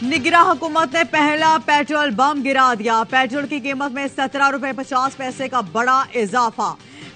निगरां हुकूमत ने पहला पेट्रोल बम गिरा दिया। पेट्रोल की कीमत में 17 रुपए 50 पैसे का बड़ा इजाफा।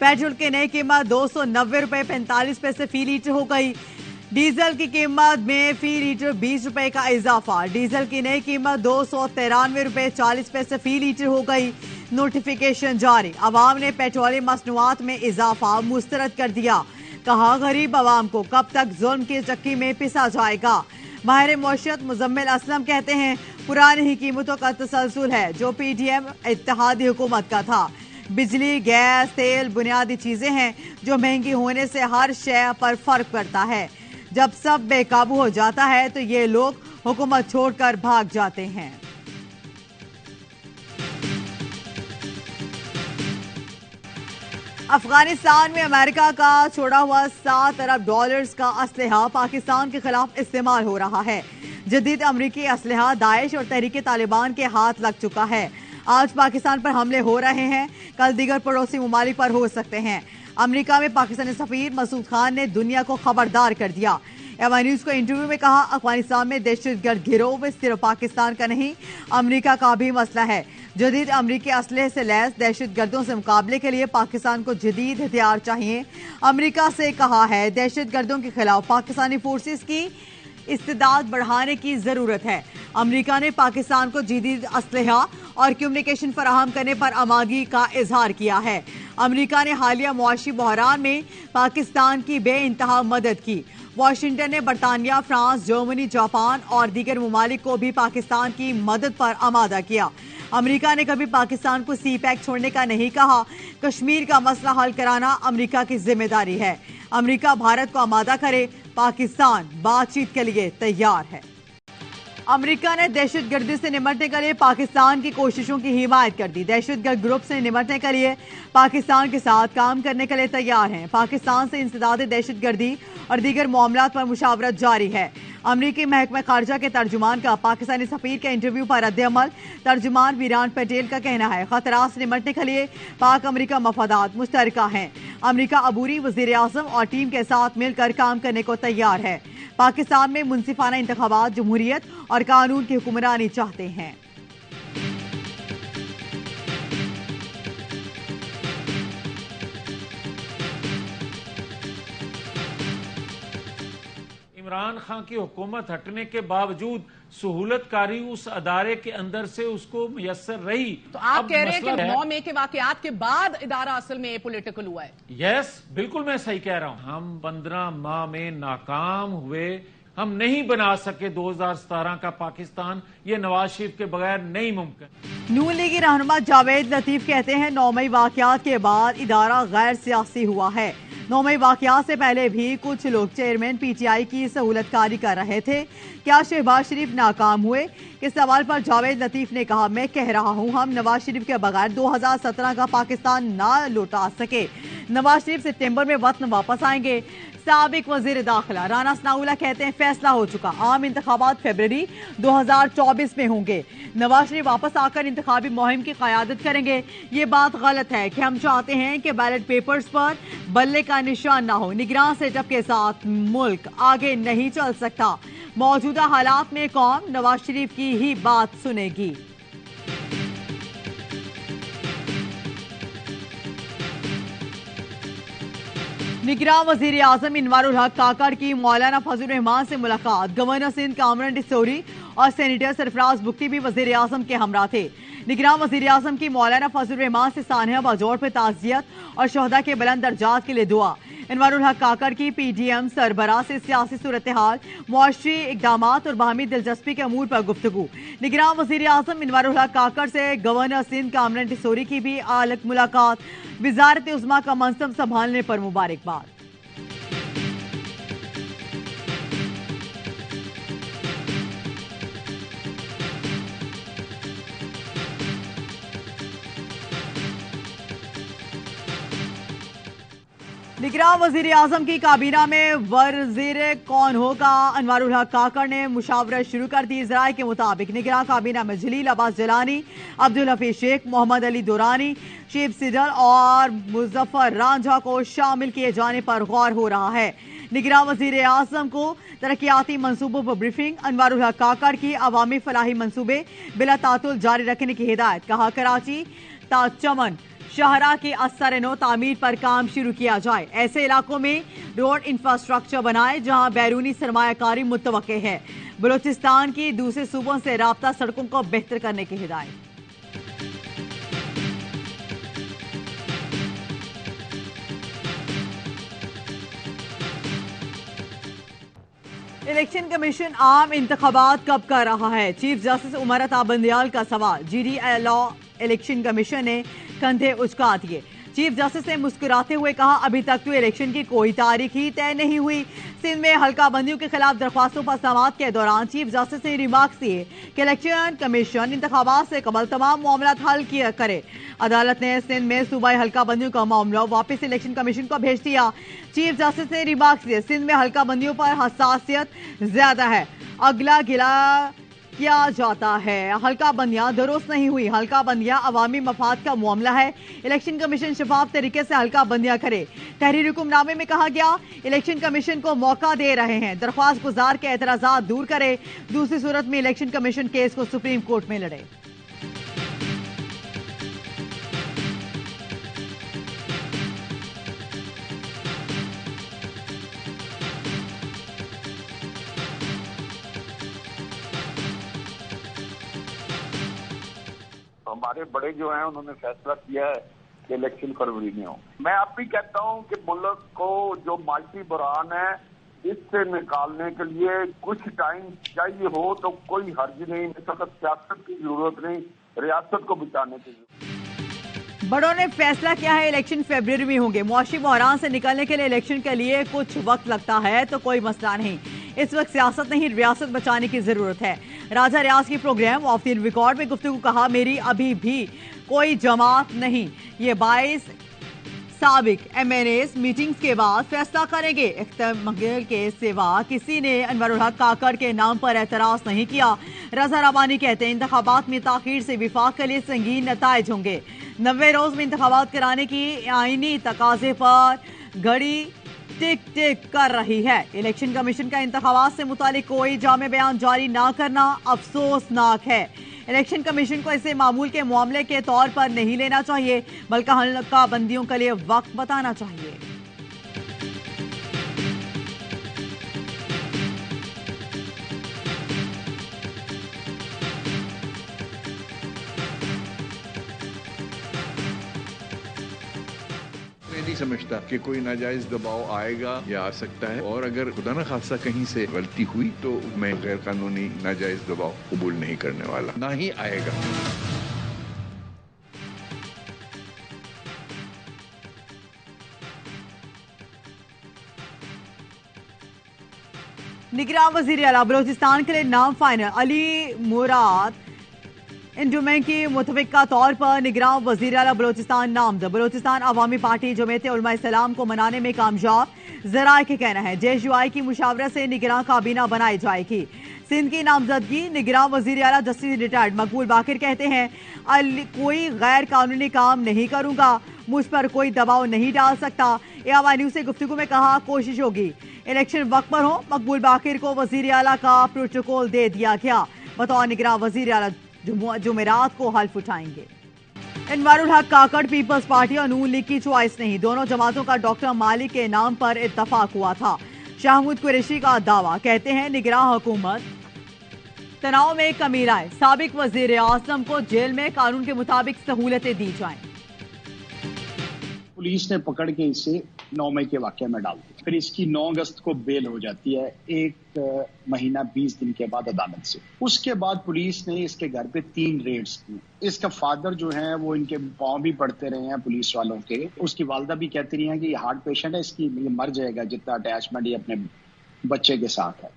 पेट्रोल की नई कीमत 290 रुपए 45 पैसे फी लीटर हो गई। डीजल की कीमत में फी लीटर 20 रुपए का इजाफा। डीजल की नई कीमत 293 रुपए 40 पैसे फी लीटर हो गई। नोटिफिकेशन जारी। अवाम ने पेट्रोलियम मसनूआत में इजाफा मुस्तरद कर दिया। कहा गरीब अवाम को कब तक जुल्म की चक्की में पिसा जाएगा। माहिर मौशियत मुजम्मिल असलम कहते हैं पुरानी ही कीमतों का तसलसल है जो पीडीएम इत्तेहादी हुकूमत का था। बिजली, गैस, तेल बुनियादी चीजें हैं जो महंगी होने से हर शय पर फर्क पड़ता है। जब सब बेकाबू हो जाता है तो ये लोग हुकूमत छोड़कर भाग जाते हैं। अफगानिस्तान में अमेरिका का छोड़ा हुआ 7 अरब डॉलर्स का असलहा पाकिस्तान के खिलाफ इस्तेमाल हो रहा है। जदीद अमरीकी असलहा दाइश और तहरीक तालिबान के हाथ लग चुका है। आज पाकिस्तान पर हमले हो रहे हैं, कल दीगर पड़ोसी ममालिक पर हो सकते हैं। अमरीका में पाकिस्तानी सफीर मसूद खान ने दुनिया को खबरदार कर दिया। एवं न्यूज को इंटरव्यू में कहा अफगानिस्तान में दहशतगर्द गिरोह में सिर्फ पाकिस्तान का नहीं अमरीका का भी मसला है। जदीद अमरीकी असलहे से लैस दहशतगर्दों से मुकाबले के लिए पाकिस्तान को जदीद हथियार चाहिए। अमरीका से कहा है दहशतगर्दों के खिलाफ पाकिस्तानी फोर्सेस की इस्तेदाद बढ़ाने की जरूरत है। अमरीका ने पाकिस्तान को जदीद असलहा और कम्युनिकेशन फराहम करने पर आमादगी का इजहार किया है। अमरीका ने हालिया मुआशी बहरान में पाकिस्तान की बेइंतहा मदद की। वाशिंगटन ने बरतानिया, फ्रांस, जर्मनी, जापान और दीगर ममालिक को भी पाकिस्तान की मदद पर आमादा किया। अमरीका ने कभी पाकिस्तान को सी पैक छोड़ने का नहीं कहा। कश्मीर का मसला हल कराना अमरीका की जिम्मेदारी है। अमरीका भारत को आमादा करे, पाकिस्तान बातचीत के लिए तैयार है। अमरीका ने दहशतगर्दी से निपटने के लिए पाकिस्तान की कोशिशों की हिमायत कर दी। दहशतगर्द ग्रुप से निपटने के लिए पाकिस्तान के साथ काम करने के लिए तैयार हैं। पाकिस्तान से इंसदाद दहशतगर्दी और दीगर मामलात पर मुशावरत जारी है। अमरीकी महकमा खारजा के तर्जुमान का पाकिस्तानी सफीर के इंटरव्यू पर रद्द-ए-अमल। तर्जुमान वीरान पटेल का कहना है खतरात से निपटने के लिए पाक अमरीका मफादात मुश्तरका हैं। अमरीका अबूरी वजीर आजम और टीम के साथ मिलकर काम करने को तैयार है। पाकिस्तान में मुनसिफाना इंतखाबात, जमहूरियत और कानून की हुक्मरानी चाहते हैं। इमरान खान की हुकूमत हटने के बावजूद सहूलतकारी उस अदारे के अंदर से उसको मुयस्सर रही। तो आप कह रहे हैं कि 9 मई के वाकयात के बाद इदारा असल में पॉलिटिकल हुआ है? यस, बिल्कुल मैं सही कह रहा हूं। हम 15 माह में नाकाम हुए। हम नहीं बना सके 2017 का पाकिस्तान। ये नवाज शरीफ के बगैर नहीं मुमकिन। नून लीगी रहनुमा जावेद लतीफ कहते हैं 9 मई वाकयात के बाद इदारा गैर सियासी हुआ है। 9 मई वाकयात से पहले भी कुछ लोग चेयरमैन पीटीआई की सहूलतकारी कर रहे थे। क्या शहबाज शरीफ नाकाम हुए? के सवाल पर जावेद लतीफ ने कहा मैं कह रहा हूं हम नवाज शरीफ के बगैर 2017 का पाकिस्तान ना लौटा सके। नवाज शरीफ सितंबर में वतन वापस आएंगे। साबिक वजीर दाखिला राना सनाउल्लाह कहते हैं फैसला हो चुका, आम इंतखाबात फरवरी 2024 में होंगे। नवाज शरीफ वापस आकर इंतखाबी मुहिम की क़यादत करेंगे। ये बात गलत है कि हम चाहते हैं कि बैलेट पेपर्स पर बल्ले का निशान ना हो। निगरान सेटअप के साथ मुल्क आगे नहीं चल सकता। मौजूदा हालात में कौम नवाज शरीफ की ही बात सुनेगी। निगरान वजीर आजम इनवारुल हक काकड़ की मौलाना फजल रहमान से मुलाकात। गवर्नर सिंध कामरान डिसोरी और सेनेटर सरफराज बुख्ती भी वजीर आजम के हमरा थे। निगरान वजीर आजम की मौलाना फजल रहमान से सानिया बाजौर पर ताज़ियत और शहदा के बुलंद दर्जात के लिए दुआ। इनवारुल हक काकड़ की पीडीएम सरबराह से सियासी सूरत हाल, मुआशरी इकदामात और बाहमी दिलचस्पी के अमूर पर गुफ्तगू। निगरान वजीर आजम इनवारुल हक काकड़ से गवर्नर सिंध कामरान डिसोरी की भी आलक मुलाकात। वजारत उज़्मा का मनसब संभालने पर मुबारकबाद। निगरान वजीर आजम की काबीना में वजीर कौन होगा? अनवारुल हक काकड़ ने मुशावरत शुरू कर दी। जराये के मुताबिक निगरान काबीना में जलील अब्बास जलानी, अब्दुल हफीज शेख, मोहम्मद अली दुरानी, शिव सिडल और मुजफ्फर रांझा को शामिल किए जाने पर गौर हो रहा है। निगरान वजीर आजम को तरक्याती मंसूबों पर ब्रीफिंग। अनवारुल हक काकड़ की अवामी फलाही मंसूबे बिला तातुल जारी रखने की हिदायत। कहा कराची ता चमन शाहरा के असर नो तामीर पर काम शुरू किया जाए। ऐसे इलाकों में रोड इंफ्रास्ट्रक्चर बनाए जहां बैरूनी सरमायाकारी मुतवक्के है। बलूचिस्तान की दूसरे सूबों से राब्ता सड़कों को बेहतर करने की हिदायत। इलेक्शन कमीशन आम इंतखाबात कब कर रहा है? चीफ जस्टिस उमर अता बंदियाल का सवाल। जीडी लॉ इलेक्शन कमीशन ने कंधे उचका दिए। चीफ जस्टिस ने मुस्कुराते हुए कहा, अभी तक तो इलेक्शन की कोई तारीख ही तय नहीं हुई। सिंध में हल्का बंदियों के खिलाफ दरख्वास्तों पर समाअत के दौरान चीफ जस्टिस ने रिमार्क्स दिए कि इलेक्शन कमीशन इंतखाबात से कबल तमाम मामला हल किया करे। अदालत ने सिंध में सूबाई हल्का बंदियों का मामला वापस इलेक्शन कमीशन को भेज दिया। चीफ जस्टिस ने रिमार्क्स दिए, सिंध में हल्का बंदियों पर हसासियत ज्यादा है, अगला गिला किया जाता है। हल्का बंदियां दुरुस्त नहीं हुई। हल्का बंदियां अवामी मफाद का मामला है। इलेक्शन कमीशन शफाफ तरीके से हल्का बंदियां करे। तहरीर हुक्मनामे में कहा गया, इलेक्शन कमीशन को मौका दे रहे हैं, दरख्वास्त गुजार के एतराजात दूर करे। दूसरी सूरत में इलेक्शन कमीशन केस को सुप्रीम कोर्ट में लड़े। हमारे बड़े जो हैं उन्होंने फैसला किया है कि इलेक्शन फरवरी में हो। मैं अब भी कहता हूं कि मुल्क को जो माशी बुरान है इससे निकालने के लिए कुछ टाइम चाहिए हो तो कोई हर्ज नहीं। इस वक्त सियासत की जरूरत नहीं, रियासत को बचाने की जरूरत। बड़ों ने फैसला किया है इलेक्शन फरवरी में होंगे। मुआशी बहरान से निकलने के लिए इलेक्शन के लिए कुछ वक्त लगता है तो कोई मसला नहीं। इस वक्त सियासत नहीं, रियासत बचाने की जरूरत है। राजा रियाज की प्रोग्राम ऑफ द रिकॉर्ड में गुफ्तगू कहा, मेरी अभी भी कोई जमात नहीं। ये 22 साबिक MNAs मीटिंग्स के बाद फैसला करेंगे। इख्तियार के सिवा किसी ने अनवरुल हक काकड़ के नाम पर एतराज नहीं किया। रजा रबानी कहते हैं, इंतखाबात में ताखीर से विफाक के लिए संगीन नताइज होंगे। 90 रोज में इंतखाबात कराने की आईनी तकाजे पर घड़ी टिक टिक कर रही है। इलेक्शन कमीशन का इंतखाबात से मुतालिक कोई जामे बयान जारी ना करना अफसोसनाक है। इलेक्शन कमीशन को इसे मामूल के मामले के तौर पर नहीं लेना चाहिए, बल्कि हल्का बंदियों के लिए वक्त बताना चाहिए। नहीं समझता कि कोई नाजायज दबाव आएगा या आ सकता है, और अगर खुदा न खासा कहीं से गलती हुई तो मैं गैर कानूनी नाजायज दबाव कबूल नहीं करने वाला, ना ही आएगा। निगरान वजीर आला बलोचिस्तान के लिए नाम फाइनल। अली मुराद इंडोमेंट की मुतफिका तौर पर निगरान वजीर आला बलोचिस्तान नामजद। बलोचिस्तान अवामी पार्टी जमीयत उलमा इस्लाम को मनाने में कामयाब, जराए के कहना है। JUI की मुशावरत से निगरान काबीना बनाई जाएगी। सिंध की नामजदगी निगरान वजीर आला जस्टिस रिटायर्ड मकबूल बाकिर कहते हैं, कोई गैर कानूनी काम नहीं करूंगा, मुझ पर कोई दबाव नहीं डाल सकता। AMI न्यूज से गुफ्तगू में कहा, कोशिश होगी इलेक्शन वक्त पर हो। मकबूल बाकिर को वजीर आला का प्रोटोकॉल दे दिया गया। बतौर निगरान वजीर आला जुमेरात को हल्फ उठाएंगे। अनवारुल हक काकड़ पीपल्स पार्टी और नून लीग की चॉइस नहीं। दोनों जमातों का डॉक्टर मालिक के नाम पर इत्तफाक हुआ था। शाहमूद कुरैशी का दावा, कहते हैं निगरान हुकूमत तनाव में कमी लाए। साबिक वजीर आजम को जेल में कानून के मुताबिक सहूलतें दी जाएं। पुलिस ने पकड़ के इसे 9 मई के वाकये में डाल दिया, फिर इसकी 9 अगस्त को बेल हो जाती है, 1 महीना 20 दिन के बाद अदालत से। उसके बाद पुलिस ने इसके घर पे 3 रेड्स की। इसका फादर जो है वो इनके पांव भी पड़ते रहे हैं पुलिस वालों के। उसकी वालदा भी कहती रही है कि ये हार्ट पेशेंट है, इसकी ये मर जाएगा जितना अटैचमेंट ये अपने बच्चे के साथ है।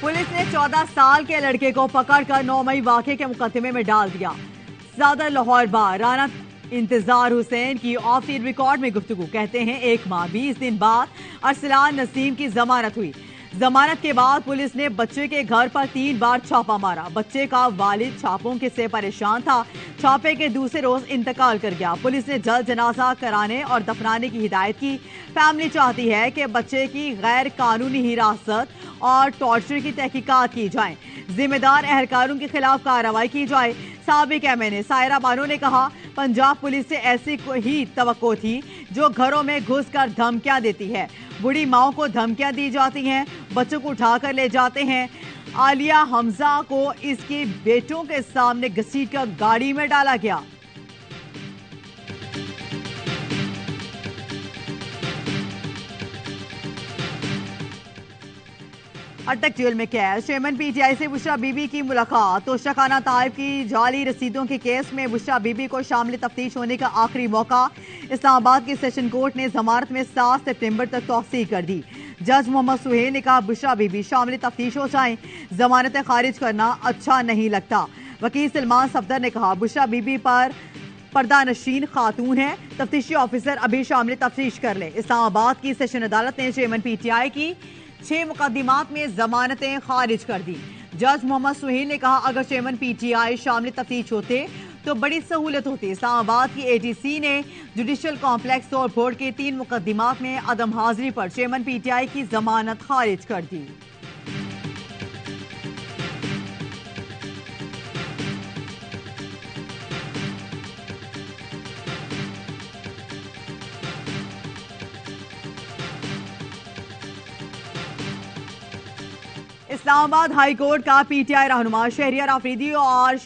पुलिस ने 14 साल के लड़के को पकड़कर 9 मई वाकये के मुकदमे में डाल दिया। सदर लाहौर बार राना इंतजार हुसैन की ऑफ द रिकॉर्ड में गुफ्तगू, कहते हैं 1 माह 20 दिन बाद अरसलान नसीम की जमानत हुई। जमानत के बाद पुलिस ने बच्चे के घर पर 3 बार छापा मारा। बच्चे का वालिद छापों के से परेशान था। छापे के दूसरे रोज इंतकाल कर गया। पुलिस ने जल्द जनाजा कराने और दफनाने की हिदायत की। फैमिली चाहती है कि बच्चे की गैर कानूनी हिरासत और टॉर्चर की तहकीकात की जाए। जिम्मेदार एहलकारों के खिलाफ कार्रवाई की जाए। साबिक एमएनए सायरा बानो ने कहा, पंजाब पुलिस से ऐसी ही तवक्को थी जो घरों में घुसकर धमकियां देती है। बूढ़ी माओं को धमकियां दी जाती हैं, बच्चों को उठाकर ले जाते हैं। आलिया हमजा को इसके बेटों के सामने घसीटकर गाड़ी में डाला गया। अटक जेल में कैद। चेयरमैन पीटीआई से बुशरा बीबी की मुलाकात। तोशाखाना ताइब की जाली रसीदों के केस में बुशरा बीबी को शामिल तफ्तीश होने का आखिरी मौका। इस्लामाबाद की सेशन कोर्ट ने जमानत में 7 सितंबर तक तौसीक कर दी। जज मोहम्मद सुहेल ने कहा, बुशरा बीबी शामिल तफ्तीश हो जाएं, जमानतें खारिज करना अच्छा नहीं लगता। वकील सलमान सफदर ने कहा, बुशरा बीबी पर पर्दा नशीन खातून है, तफ्तीशी ऑफिसर अभी शामिल तफ्तीश कर ले। इस्लामाबाद की सेशन अदालत ने चेयरमैन पीटीआई की 6 मुकदमात में जमानतें खारिज कर दी। जज मोहम्मद सुहेल ने कहा, अगर चेयरमैन पीटीआई शामिल तफ्तीश होते तो बड़ी सहूलत होती। इस्लामाबाद की एटीसी ने जुडिशल कॉम्प्लेक्स तोड़ फोड़ के 3 मुकदमात में अदम हाजिरी पर चेयरमैन पीटीआई की जमानत खारिज कर दी। इस्लामाबाद हाई कोर्ट का पीटीआई रहनुमा शहरियार आफरीदी और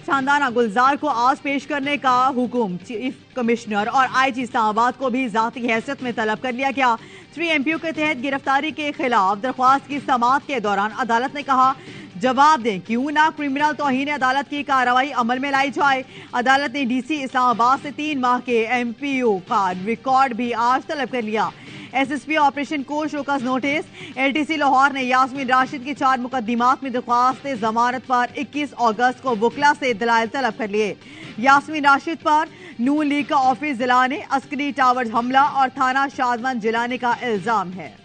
शानदाना गुलजार को आज पेश करने का हुक्म चीफ कमिश्नर और आईजी इस्लामाबाद को भी जाती हैसियत में तलब कर लिया गया। 3 MPO के तहत गिरफ्तारी के खिलाफ दरख्वास्त की समाअत के दौरान अदालत ने कहा, जवाब दें क्यों ना क्रिमिनल तौहीन अदालत की कार्रवाई अमल में लाई जाए। अदालत ने डीसी इस्लामाबाद से 3 माह के MPO का रिकॉर्ड भी आज तलब कर लिया। SSP ऑपरेशन को शोकस नोटिस। LTC लाहौर ने यास्मीन राशिद की 4 मुकदमात में दरख्वास्त जमानत पर 21 अगस्त को वकला से दलाइल तलब कर लिए। यास्मीन राशिद पर नून लीग का ऑफिस जलाने, अस्करी टावर हमला और थाना शादमंद जलाने का इल्जाम है।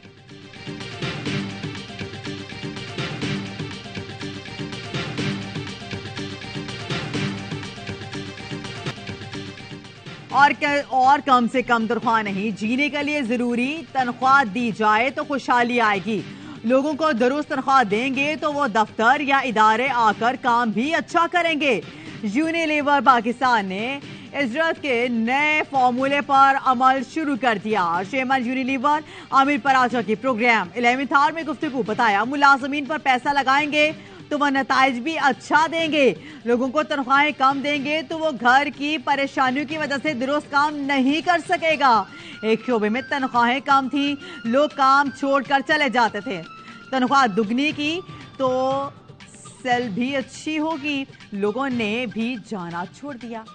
और कम से कम तनख्वाह नहीं, जीने के लिए जरूरी तनख्वाह दी जाए तो खुशहाली आएगी। लोगों को दुरुस्त तनख्वाह देंगे तो वो दफ्तर या इदारे आकर काम भी अच्छा करेंगे। यूनिलीवर पाकिस्तान ने इजरत के नए फॉर्मूले पर अमल शुरू कर दिया। चेयरमैन यूनिलीवर आमिर पराचा की प्रोग्राम 11th आवर में गुफ्तगू बताया, मुलाजमीन पर पैसा लगाएंगे तो वह नताइज भी अच्छा देंगे। लोगों को तनख्वाहें कम देंगे तो वो घर की परेशानियों की वजह से दुरुस्त काम नहीं कर सकेगा। एक शोबे में तनख्वाहें कम थी, लोग काम छोड़कर चले जाते थे। तनख्वाह दुगनी की तो सेल भी अच्छी होगी, लोगों ने भी जाना छोड़ दिया।